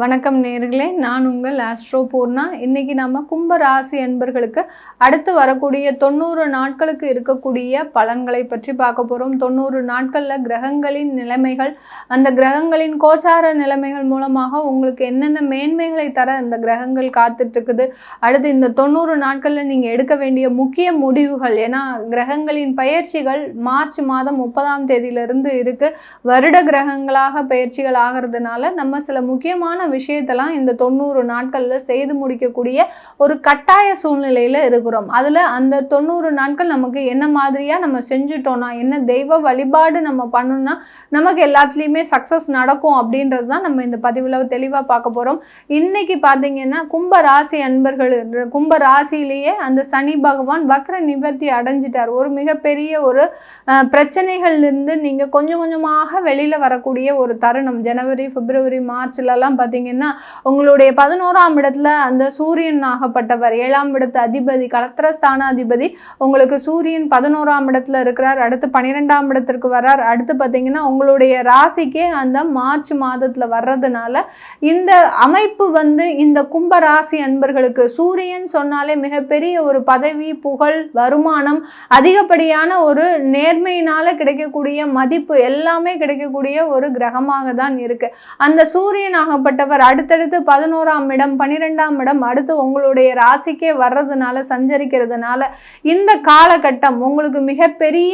வணக்கம் நேயர்களே, நான் உங்கள் ஆஸ்ட்ரோ பூர்ணா. இன்னைக்கு நம்ம கும்ப ராசி அன்பர்களுக்கு அடுத்து வரக்கூடிய 90 நாட்களுக்கு இருக்கக்கூடிய பலன்களை பற்றி பார்க்க போகிறோம். 90 நாட்களில் கிரகங்களின் நிலைமைகள், அந்த கிரகங்களின் கோச்சார நிலைமைகள் மூலமாக உங்களுக்கு என்னென்ன மேன்மைகளை தர அந்த கிரகங்கள் காத்துட்ருக்குது. அடுத்து இந்த 90 நாட்களில் நீங்கள் எடுக்க வேண்டிய முக்கிய முடிவுகள், ஏன்னா கிரகங்களின் பயிற்சிகள் மார்ச் மாதம் 30ஆம் தேதியிலிருந்து இருக்குது. வருட கிரகங்களாக பயிற்சிகள் ஆகிறதுனால நம்ம சில முக்கியமான விஷயத்தெல்லாம் இந்த 90 நாட்களில் செய்து முடிக்கக்கூடிய ஒரு கட்டாய சூழ்நிலையில் இருக்கிறோம். அதில் அந்த 90 நாட்கள் நமக்கு என்ன மாதிரியாக நம்ம செஞ்சுட்டோம்னா, என்ன தெய்வ வழிபாடு நம்ம பண்ணணும்னா நமக்கு எல்லாத்துலேயுமே சக்ஸஸ் நடக்கும் அப்படின்றது தான் நம்ம இந்த பதிவில் தெளிவாக பார்க்க போகிறோம். இன்றைக்கி பார்த்தீங்கன்னா கும்ப ராசி அன்பர்கள், கும்ப ராசியிலேயே அந்த சனி பகவான் வக்ர நிவர்த்தி அடைஞ்சிட்டார். ஒரு மிகப்பெரிய ஒரு பிரச்சனைகள்லேருந்து நீங்கள் கொஞ்சம் கொஞ்சமாக வெளியில் வரக்கூடிய ஒரு தருணம். ஜனவரி, பிப்ரவரி, மார்ச்லலாம் பார்த்தீங்கன்னா உங்களுடைய 11ஆம் இடத்துல அந்த சூரியன் ஆகப்பட்டவர், 7ஆம் இடத்து அதிபதி, கலத்திரஸ்தானாதிபதி, உங்களுக்கு சூரியன் 11ஆம் இடத்துல இருக்கிறார். அடுத்து 12ஆம் இடத்திற்கு வர்றார். அடுத்து பார்த்தீங்கன்னா உங்களுடைய ராசிக்கே அந்த மார்ச் மாதத்தில் வர்றதுனால இந்த அமைப்பு இந்த கும்ப ராசி அன்பர்களுக்கு, சூரியன் சொன்னாலே மிகப்பெரிய ஒரு பதவி, புகழ், வருமானம், அதிகப்படியான ஒரு நேர்மையினால் கிடைக்கக்கூடிய மதிப்பு எல்லாமே கிடைக்கக்கூடிய ஒரு கிரகமாக தான் இருக்கு. அந்த சூரியன் ஆகப்பட்டவர் அடுத்தடுத்து 11ஆம் இடம், 12ஆம் இடம், அடுத்து உங்களுடைய ராசிக்கே வர்றதுனால, சஞ்சரிக்கிறதுனால இந்த காலகட்டம் உங்களுக்கு மிகப்பெரிய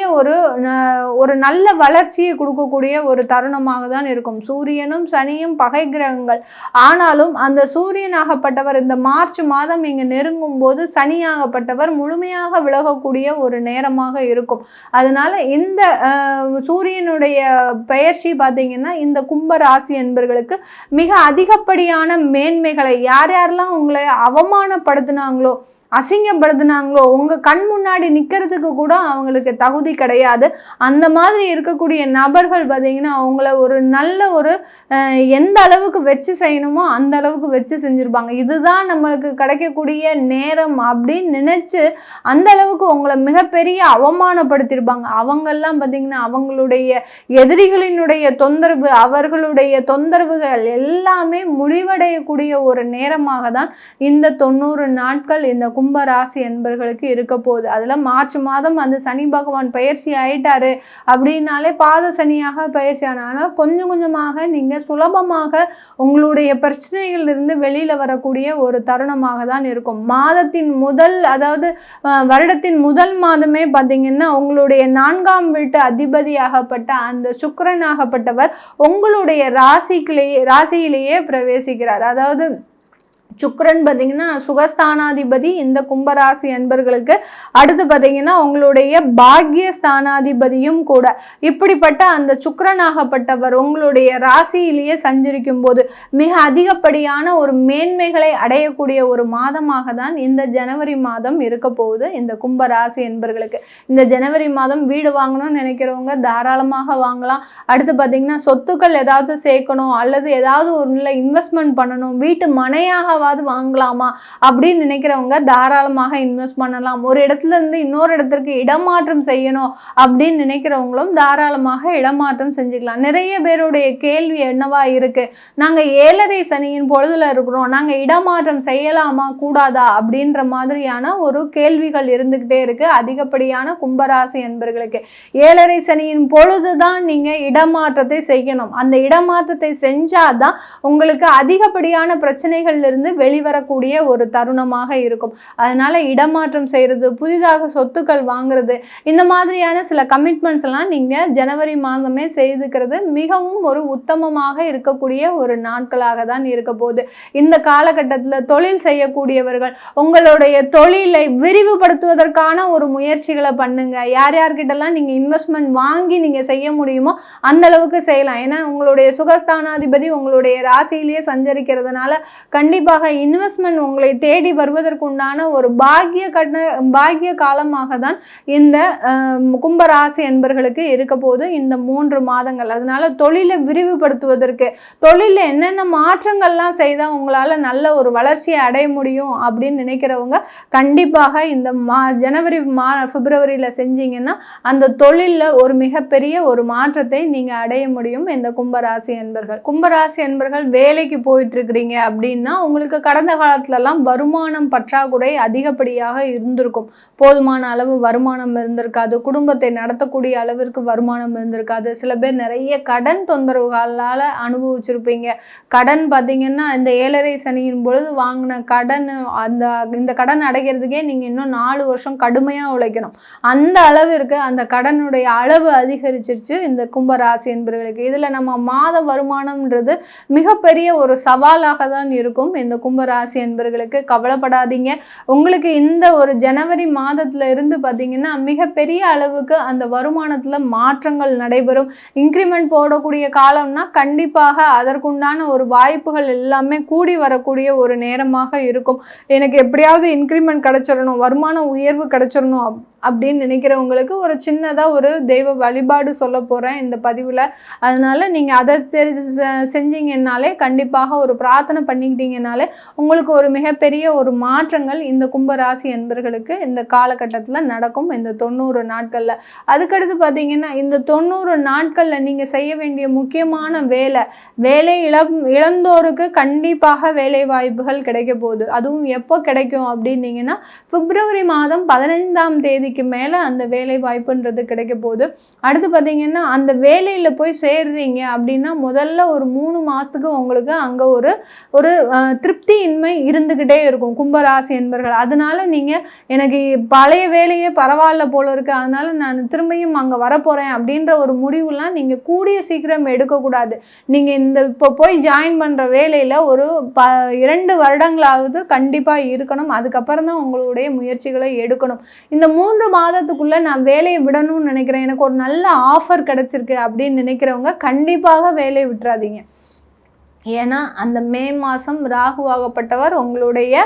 ஒரு நல்ல வளர்ச்சியை கொடுக்கக்கூடிய ஒரு தருணமாக தான் இருக்கும். சூரியனும் சனியும் பகை கிரகங்கள். ஆனாலும் அந்த சூரியனாகப்பட்டவர் இந்த மார்ச் மாதம் இங்கே நெருங்கும் போது சனியாகப்பட்டவர் முழுமையாக விலகக்கூடிய ஒரு நேரமாக இருக்கும். அதனால இந்த சூரியனுடைய பெயர்ச்சி பார்த்தீங்கன்னா இந்த கும்ப ராசி என்பர்களுக்கு மிக அதிகப்படியான மேன்மைகளை, யார் யாரெல்லாம் உங்களை அவமானப்படுத்தினாங்களோ, அசிங்கப்படுத்தினாங்களோ, உங்கள் கண் முன்னாடி நிற்கிறதுக்கு கூட அவங்களுக்கு தகுதி கிடையாது. அந்த மாதிரி இருக்கக்கூடிய நபர்கள் பார்த்தீங்கன்னா அவங்கள ஒரு நல்ல ஒரு எந்த அளவுக்கு வச்சு செய்யணுமோ அந்த அளவுக்கு வச்சு செஞ்சுருப்பாங்க. இதுதான் நம்மளுக்கு கிடைக்கக்கூடிய நேரம் அப்படின்னு நினச்சி அந்த அளவுக்கு உங்களை மிகப்பெரிய அவமானப்படுத்தியிருப்பாங்க. அவங்கெல்லாம் பார்த்தீங்கன்னா அவங்களுடைய எதிரிகளினுடைய தொந்தரவு, அவர்களுடைய தொந்தரவுகள் எல்லாமே முடிவடையக்கூடிய ஒரு நேரமாக தான் இந்த 90 நாட்கள் இந்த கும்ப ராசி என்பர்களுக்கு இருக்க போகுது. அதில் மார்ச் மாதம் அந்த சனி பகவான் பயிற்சி ஆயிட்டாரு அப்படின்னாலே பாத சனியாக பயிற்சி ஆனால் கொஞ்சம் கொஞ்சமாக நீங்கள் சுலபமாக உங்களுடைய பிரச்சனைகளிலிருந்து வெளியில் வரக்கூடிய ஒரு தருணமாக தான் இருக்கும். மாதத்தின் முதல், அதாவது வருடத்தின் முதல் மாதமே பார்த்தீங்கன்னா உங்களுடைய 4ஆம் வீட்டு அதிபதியாகப்பட்ட அந்த சுக்கிரனாகப்பட்டவர் உங்களுடைய ராசியிலேயே பிரவேசிக்கிறார். அதாவது சுக்கிரன் பார்த்தீங்கன்னா சுகஸ்தானாதிபதி இந்த கும்பராசி அன்பர்களுக்கு. அடுத்து பார்த்தீங்கன்னா உங்களுடைய பாக்கிய ஸ்தானாதிபதியும் கூட. இப்படிப்பட்ட அந்த சுக்கிரனாகப்பட்டவர் உங்களுடைய ராசியிலேயே சஞ்சரிக்கும் போது மிக அதிகப்படியான ஒரு மேன்மைகளை அடையக்கூடிய ஒரு மாதமாக தான் இந்த ஜனவரி மாதம் இருக்க போகுது இந்த கும்பராசி என்பர்களுக்கு. இந்த ஜனவரி மாதம் வீடு வாங்கணும்னு நினைக்கிறவங்க தாராளமாக வாங்கலாம். அடுத்து பார்த்தீங்கன்னா சொத்துக்கள் ஏதாவது சேர்க்கணும் அல்லது ஏதாவது ஒரு இன்வெஸ்ட்மெண்ட் பண்ணணும், வீட்டு மனையாக வாங்கலாமா அப்படின்னு நினைக்கிறவங்க தாராளமாக இன்வெஸ்ட் பண்ணலாம். ஒரு இடத்துல இருந்து இன்னொரு இடத்திற்கு இடமாற்றம் செய்யணும் அப்படின்னு நினைக்கிறவங்களும் தாராளமாக இடமாற்றம் செஞ்சுக்கலாம். நிறைய பேருடைய கேள்வி என்னவா இருக்கு, நாங்க 7.5 சனியின் பொழுதுல இருக்கிறோம், நாங்க இடமாற்றம் செய்யலாமா கூடாதா அப்படின்ற மாதிரியான ஒரு கேள்விகள் இருந்துகிட்டே இருக்கு அதிகப்படியான கும்பராசி என்பர்களுக்கு. 7.5 சனியின் பொழுதுதான் நீங்க இடமாற்றத்தை செய்யணும். அந்த இடமாற்றத்தை செஞ்சாதான் உங்களுக்கு அதிகப்படியான பிரச்சனைகள்ல இருந்து வெளிவரக்கூடிய ஒரு தருணமாக இருக்கும். அதனால இடமாற்றம் செய்யறது, புதிதாக சொத்துக்கள் வாங்குறது, இந்த மாதிரியான சில கமிட்மெண்ட்ஸ் எல்லாம் நீங்க ஜனவரி மாதமே செய்துக்கிறது மிகவும் ஒரு உத்தமமாக இருக்கக்கூடிய ஒரு நாட்களாக தான் இருக்க போகுது. இந்த காலகட்டத்தில் தொழில் செய்யக்கூடியவர்கள் உங்களுடைய தொழிலை விரிவுபடுத்துவதற்கான ஒரு முயற்சிகளை பண்ணுங்க. யார் யார்கிட்டலாம் நீங்க இன்வெஸ்ட்மெண்ட் வாங்கி நீங்க செய்ய முடியுமோ அந்த அளவுக்கு செய்யலாம். ஏன்னா உங்களுடைய சுகஸ்தானாதிபதி உங்களுடைய ராசியிலேயே சஞ்சரிக்கிறதுனால கண்டிப்பாக கண்டிப்பாக இன்வெஸ்ட்மெண்ட் உங்களை தேடி வருவதற்குண்டான ஒரு பாக்கிய காலமாக தான் இந்த கும்பராசி என்பர்களுக்கு இருக்க போது இந்த 3 மாதங்கள். அதனால தொழிலை விரிவுபடுத்துவதற்கு, தொழிலில் என்னென்ன மாற்றங்கள்லாம் செய்தால் உங்களால் நல்ல ஒரு வளர்ச்சியை அடைய முடியும் அப்படின்னு நினைக்கிறவங்க கண்டிப்பாக இந்த ஜனவரி பிப்ரவரியில் செஞ்சீங்கன்னா அந்த தொழிலில் ஒரு மிகப்பெரிய ஒரு மாற்றத்தை நீங்கள் அடைய முடியும். இந்த கும்பராசி என்பர்கள் வேலைக்கு போயிட்டு இருக்கிறீங்க அப்படின்னா உங்களுக்கு கடந்த காலத்துலலாம் வருமானம் பற்றாக்குறை அதிகப்படியாக இருந்திருக்கும். போதுமான அளவு வருமானம் இருந்திருக்காது, குடும்பத்தை நடத்தக்கூடிய அளவிற்கு வருமானம் இருந்திருக்காது. சில பேர் நிறைய கடன் தொந்தரவுகளால் அனுபவிச்சிருப்பீங்க. கடன் பார்த்தீங்கன்னா இந்த 7.5 சனியின் பொழுது வாங்கின கடன், இந்த கடன் அடைக்கிறதுக்கே நீங்கள் இன்னும் 4 வருஷம் கடுமையாக உழைக்கணும். அந்த அளவிற்கு அந்த கடனுடைய அளவு அதிகரிச்சிருச்சு இந்த கும்பராசி என்பவர்களுக்கு. இதில் நம்ம மாத வருமானம்ன்றது மிகப்பெரிய ஒரு சவாலாக தான் இருக்கும் இந்த கும்பராசி என்பவர்களுக்கு. கவலைப்படாதீங்க. உங்களுக்கு இந்த ஒரு ஜனவரி மாதத்துல இருந்து பார்த்தீங்கன்னா மிகப்பெரிய அளவுக்கு அந்த வருமானத்தில் மாற்றங்கள் நடைபெறும். இன்க்ரிமெண்ட் போடக்கூடிய காலம்னா கண்டிப்பாக அதற்குண்டான ஒரு வாய்ப்புகள் எல்லாமே கூடி வரக்கூடிய ஒரு நேரமாக இருக்கும். எனக்கு எப்படியாவது இன்க்ரிமெண்ட் கிடைச்சிடணும், வருமான உயர்வு கிடைச்சிடணும் அப்படின்னு நினைக்கிறவங்களுக்கு ஒரு சின்னதாக ஒரு தெய்வ வழிபாடு சொல்ல போகிறேன் இந்த பதிவில். அதனால் நீங்கள் அதை செஞ்சீங்கன்னாலே, கண்டிப்பாக ஒரு பிரார்த்தனை பண்ணிக்கிட்டீங்கனாலே உங்களுக்கு ஒரு மிகப்பெரிய ஒரு மாற்றங்கள் இந்த கும்பராசி என்பர்களுக்கு இந்த காலகட்டத்தில் நடக்கும் இந்த 90 நாட்களில். அதுக்கடுத்து பார்த்தீங்கன்னா இந்த 90 நாட்களில் நீங்கள் செய்ய வேண்டிய முக்கியமான வேலை இழந்தோருக்கு கண்டிப்பாக வேலை வாய்ப்புகள் கிடைக்க போகுது. அதுவும் எப்போ கிடைக்கும் அப்படின்னீங்கன்னா பிப்ரவரி மாதம் 15ஆம் தேதிக்கு மேலே அந்த வேலை வாய்ப்புன்றது கிடைக்க போகுது. அடுத்து பார்த்தீங்கன்னா அந்த வேலையில் போய் சேர்றீங்க அப்படின்னா முதல்ல ஒரு 3 மாதத்துக்கு உங்களுக்கு அங்கே ஒரு திருப்தியின்மை இருந்துக்கிட்டே இருக்கும் கும்பராசி என்பர்கள். அதனால நீங்கள் எனக்கு பழைய வேலையே பரவாயில்ல போல இருக்கு, அதனால நான் திரும்பியும் அங்கே வரப்போகிறேன் அப்படின்ற ஒரு முடிவுலாம் நீங்கள் கூடிய சீக்கிரம் எடுக்கக்கூடாது. நீங்கள் இப்போ போய் ஜாயின் பண்ணுற வேலையில் ஒரு 2 வருடங்களாவது கண்டிப்பாக இருக்கணும். அதுக்கப்புறம் தான் உங்களுடைய முயற்சிகளை எடுக்கணும். இந்த 3 மாதத்துக்குள்ளே நான் வேலையை விடணும்னு நினைக்கிறேன், எனக்கு ஒரு நல்ல ஆஃபர் கிடைச்சிருக்கு அப்படின்னு நினைக்கிறவங்க கண்டிப்பாக வேலையை விட்டுறாதீங்க. ஏன்னா அந்த மே மாதம் ராகுவாகப்பட்டவர் உங்களுடைய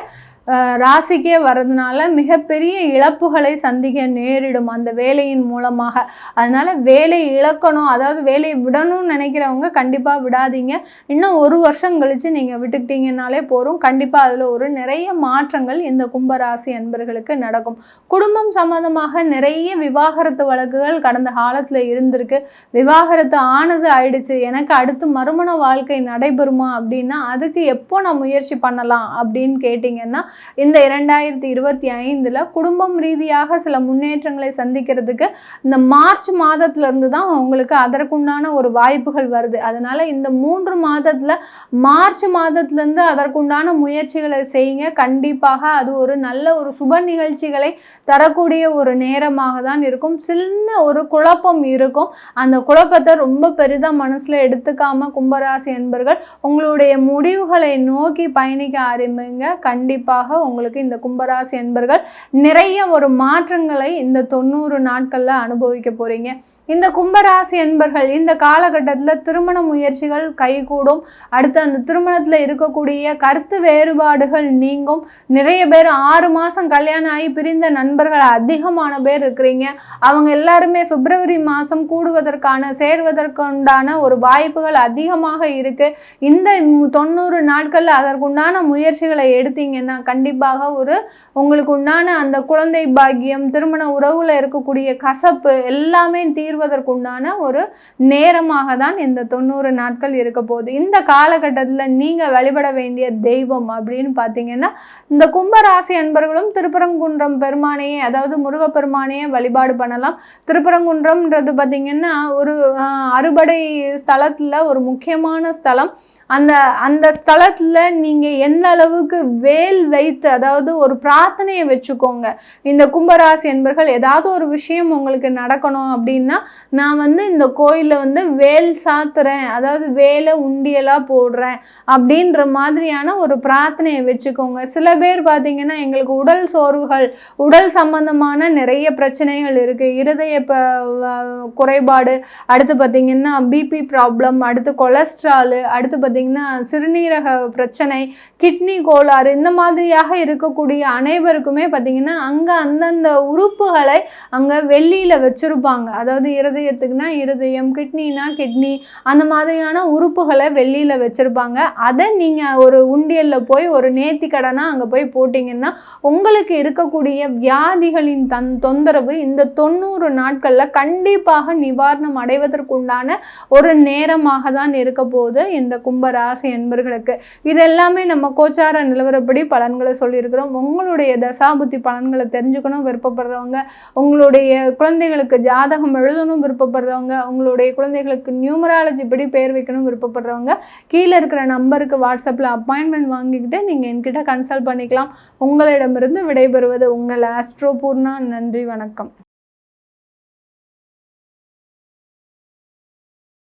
ராசிக்கே வர்றதுனால மிகப்பெரிய இழப்புகளை சந்திக்க நேரிடும் அந்த வேலையின் மூலமாக. அதனால் வேலை இழக்கணும், அதாவது வேலையை விடணும்னு நினைக்கிறவங்க கண்டிப்பாக விடாதீங்க. இன்னும் 1 வருஷம் கழித்து நீங்கள் விட்டுக்கிட்டீங்கன்னாலே போதும். கண்டிப்பாக அதில் ஒரு நிறைய மாற்றங்கள் இந்த கும்பராசி என்பர்களுக்கு நடக்கும். குடும்பம் சம்பந்தமாக நிறைய விவாகரத்து வழக்குகள் கடந்த காலத்தில் இருந்திருக்கு. விவாகரத்து ஆயிடுச்சு, எனக்கு அடுத்து மறுமண வாழ்க்கை நடைபெறுமா அப்படின்னா அதுக்கு எப்போ நான் முயற்சி பண்ணலாம் அப்படின்னு கேட்டிங்கன்னா இந்த 2025 குடும்பம் ரீதியாக சில முன்னேற்றங்களை சந்திக்கிறதுக்கு இந்த மார்ச் மாதத்திலிருந்து தான் உங்களுக்கு அதற்குண்டான ஒரு வாய்ப்புகள் வருது. அதனால இந்த 3 மாதத்தில் மார்ச் மாதத்திலிருந்து அதற்குண்டான முயற்சிகளை செய்யுங்க. கண்டிப்பாக அது ஒரு நல்ல ஒரு சுப நிகழ்ச்சிகளை தரக்கூடிய ஒரு நேரமாக தான் இருக்கும். சின்ன ஒரு குழப்பம் இருக்கும், அந்த குழப்பத்தை ரொம்ப பெரிதாக மனசில் எடுத்துக்காம கும்பராசி என்பர்கள் உங்களுடைய முடிவுகளை நோக்கி பயணிக்க ஆரம்பிங்க. கண்டிப்பாக உங்களுக்கு இந்த கும்பராசி என்பர்கள் நிறைய ஒரு மாற்றங்களை இந்த 90 நாட்கள்ல அனுபவிக்க போறீங்க. இந்த கும்பராசி என்பர்கள் இந்த காலகட்டத்தில் திருமண முயற்சிகள் கைகூடும். அடுத்து அந்த திருமணத்தில் இருக்கக்கூடிய கருத்து வேறுபாடுகள் நீங்கும். நிறைய பேர் 6 மாதம் கல்யாணம் ஆகி பிரிந்த நண்பர்கள் அதிகமான பேர் இருக்கிறீங்க. அவங்க எல்லாருமே பிப்ரவரி மாதம் சேர்வதற்குண்டான ஒரு வாய்ப்புகள் அதிகமாக இருக்கு. இந்த 90 நாட்களில் அதற்குண்டான முயற்சிகளை எடுத்தீங்கன்னா கண்டிப்பாக உங்களுக்கு உண்டான அந்த குழந்தை பாக்கியம், திருமண உறவுல இருக்கக்கூடிய கசப்பு எல்லாமே தீர்வதற்குண்டான ஒரு நேரமாக தான் இந்த 90 நாட்கள் இருக்க போகுது. இந்த காலகட்டத்தில் நீங்க வழிபட வேண்டிய தெய்வம் அப்படின்னு பார்த்தீங்கன்னா இந்த கும்பராசி அன்பர்களும் திருப்பரங்குன்றம் பெருமானையே, அதாவது முருகப்பெருமானையே வழிபாடு பண்ணலாம். திருப்பரங்குன்றம்ன்றது பார்த்தீங்கன்னா ஒரு அறுபடை ஸ்தலத்துல ஒரு முக்கியமான ஸ்தலம். அந்த ஸ்தலத்துல நீங்க எந்த அளவுக்கு வேல் வைத்து, அதாவது ஒரு பிரார்த்தனையை வச்சுக்கோங்க. இந்த கும்பராசி என்பர்கள் ஏதாவது ஒரு விஷயம் உங்களுக்கு நடக்கணும் அப்படின்னா நான் வந்து இந்த கோயிலில் வந்து வேல் சாத்துறேன், அதாவது வேலை உண்டியலாக போடுறேன் அப்படின்ற மாதிரியான ஒரு பிரார்த்தனையை வச்சுக்கோங்க. சில பேர் பார்த்தீங்கன்னா எங்களுக்கு உடல் சோர்வுகள், உடல் சம்பந்தமான நிறைய பிரச்சனைகள் இருக்குது, இருதய குறைபாடு, அடுத்து பார்த்திங்கன்னா பிபி ப்ராப்ளம், அடுத்து கொலஸ்ட்ராலு, அடுத்து பார்த்திங்கன்னா சிறுநீரக பிரச்சனை, கிட்னி கோளாறு, இந்த மாதிரியாக இருக்கக்கூடிய அனைவருக்குமே பார்த்திங்கன்னா அங்கே அந்தந்த உறுப்புகளை அங்கே வெள்ளியில் வச்சுருப்பாங்க. அதாவது இருதயத்துக்குனா இருதயம், கிட்னினா கிட்னி, அந்த மாதிரியான உறுப்புகளை வெள்ளியில் வச்சுருப்பாங்க. அதை நீங்கள் ஒரு உண்டியலில் போய் ஒரு நேர்த்தி கடனாக அங்கே போய் போட்டிங்கன்னா உங்களுக்கு இருக்கக்கூடிய வியாதிகளின் தொந்தரவு இந்த 90 நாட்களில் கண்டிப்பாக நிவாரணம் அடைவதற்குண்டான ஒரு நேரமாக தான் இருக்க போகுது இந்த கும்பராசி என்பர்களுக்கு. இதெல்லாமே நம்ம கோச்சார நிலவரப்படி பலன்களை சொல்லியிருக்கிறோம். உங்களுடைய தசாபுத்தி பலன்களை தெரிஞ்சுக்கணும் விருப்பப்படுறவங்க, உங்களுடைய குழந்தைகளுக்கு ஜாதகம் எழுதணும் விருப்பப்படுறவங்க, உங்களுடைய குழந்தைகளுக்கு நியூமராலஜி படி பேர் வைக்கணும் விருப்பப்படுறவங்க, கீழே இருக்கிற நம்பருக்கு வாட்ஸ்அப்பில் அப்பாயின்மெண்ட் வாங்கிக்கிட்டு நீங்கள் என்கிட்ட கன்சல்ட் பண்ணிக்கலாம். உங்களிடமிருந்து விடைபெறுவது உங்கள் ஆஸ்ட்ரோ பூர்ணா. நன்றி, வணக்கம்.